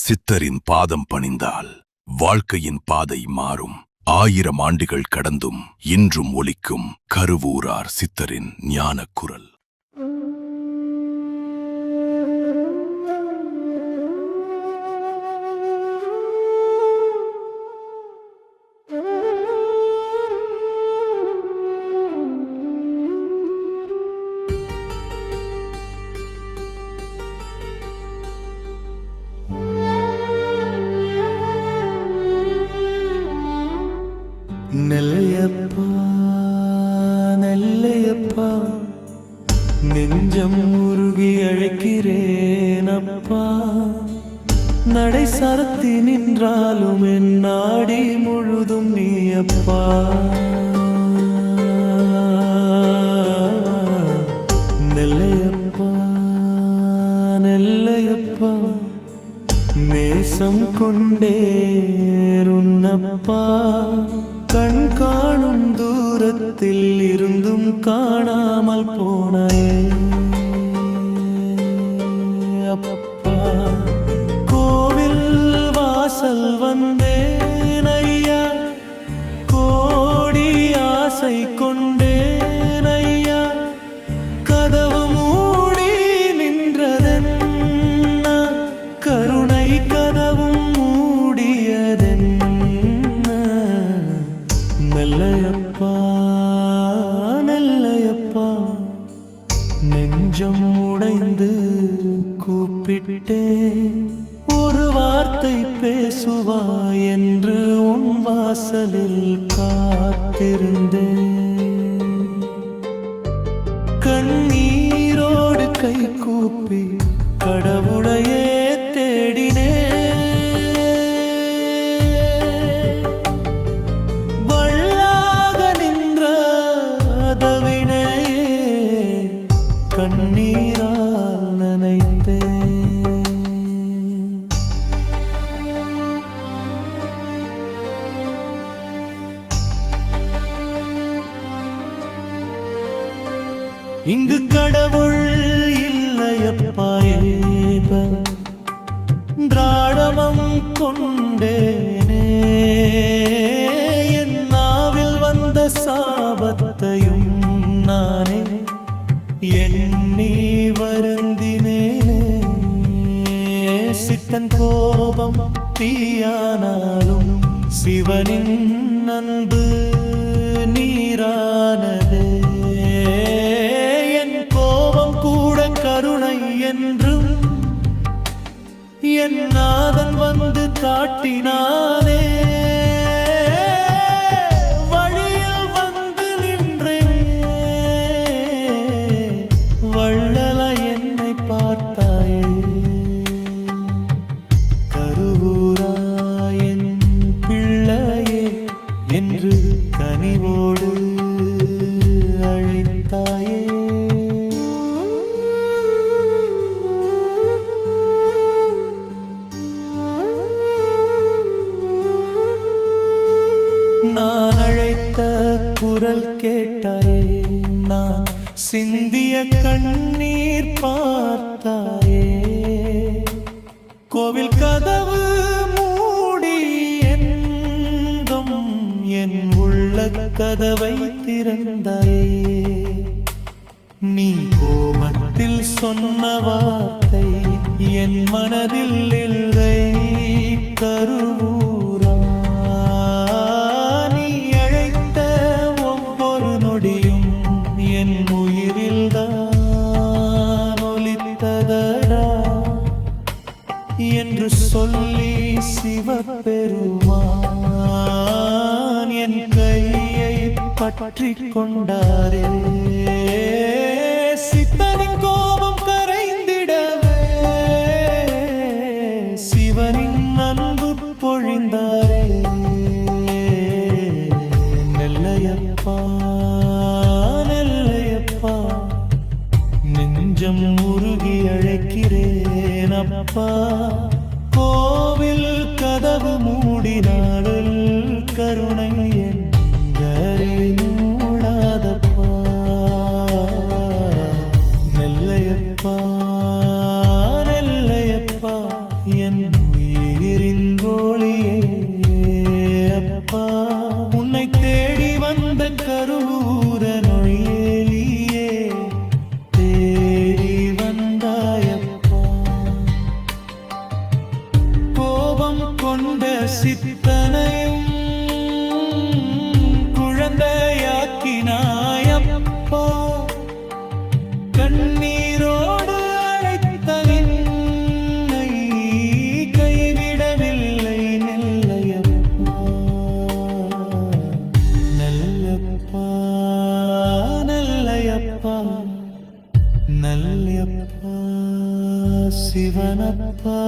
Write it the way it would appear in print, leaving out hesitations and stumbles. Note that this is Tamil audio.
சித்தரின் பாதம் பணிந்தால் வாழ்க்கையின் பாதை மாறும். 1000 ஆண்டுகள் கடந்தும் இன்றும் ஒலிக்கும் கருவூரார் சித்தரின் ஞானக் குரல். நெல்லையப்பா நெல்லையப்பா, நெஞ்சம் உருகி அழைக்கிறேன் அப்பா. நடை சரத்தி நின்றாலும் என் நாடி முழுதும் நீ அப்பா. நெல்லையப்பா நெல்லையப்பா, நேசம் கொண்டேருன்னப்பா. கண் காணும் தூரத்தில் இருந்தும் காணாமல் போனாயே அப்பா. கோவில் வாசல் வந்தேன் ஐயா, கோடி ஆசை கொண்டேன் ஐயா. கதவு மூடி நின்றதென்ன, கருணை கதவும் மூடியதென்ன. நெல்லையப்பா நெல்லையப்பா, நெஞ்சம் உடைந்து கூப்பிட்டேன். ஒரு வார்த்தை பேசுவாய் என்று உன் வாசலில் காத்திருந்தேன். கண்ணீரோடு கை கூப்பி கடவுளையே தேடினேன். கண்ணீரால் நனைத்தேன். இங்கு கடவுள் இல்லையப்பா, திராடமம் கொண்டேனே. என் நாவில் வந்த சாபத்தையும் நானே எண்ணி வருந்தினேனே. சித்தன் கோபம் தீயானாலும் சிவனின் அன்பு நீரானதே. என் கோபம் கூட கருணை என்றும் என் நாதன் வந்து காட்டினானே. கருவூராயன் பிள்ளையே என்று கனிவோடு அழைத்தாயே. நான் அழைத்த குரல் கேட்டாயே, நான் சிந்திய கண்ணீர் பார்த்தாயே. கோவில் கதவு மூடி என்றும் என் உள்ள கதவை திறந்தாயே. நீ கோபத்தில் சொன்ன வார்த்தை என் மனதில் இல்லை. கருவூரா, நீ அழைத்த ஒவ்வொரு நொடியும் என் உயிரில் தான் ஒலித்ததடா என்று சொல்லி சிவபெருமான் என் கையை பற்றிக் கொண்டாரே. சித்தனின் கோபம் கரைந்திடவே சிவனின் அன்பு பொழிந்தாரே. நெல்லையப்பா நெல்லையப்பா, நெஞ்சம் உருகி அழைக்கிறேன் அப்பா. கோவில் கதவு மூடினாலும் கருணை எங்கரை மூடாதப்பா. நெல்லையப்பா நெல்லையப்பா, என் நீரின் ஒளியே அப்பா, உன்னை தேடி வந்த கருவூர நொழியேலியே தேடி வந்தாயப்பா. கோபம் கொண்ட சித்தனையும் குழந்தையாக்கினாயப்பா. கண்ணீரோடு அழைத்த என்னை கைவிடவில்லை நெல்லையப்பா. நெல்லையப்பா, நெல்லையப்பா, நெல்லையப்பா, சிவனப்பா.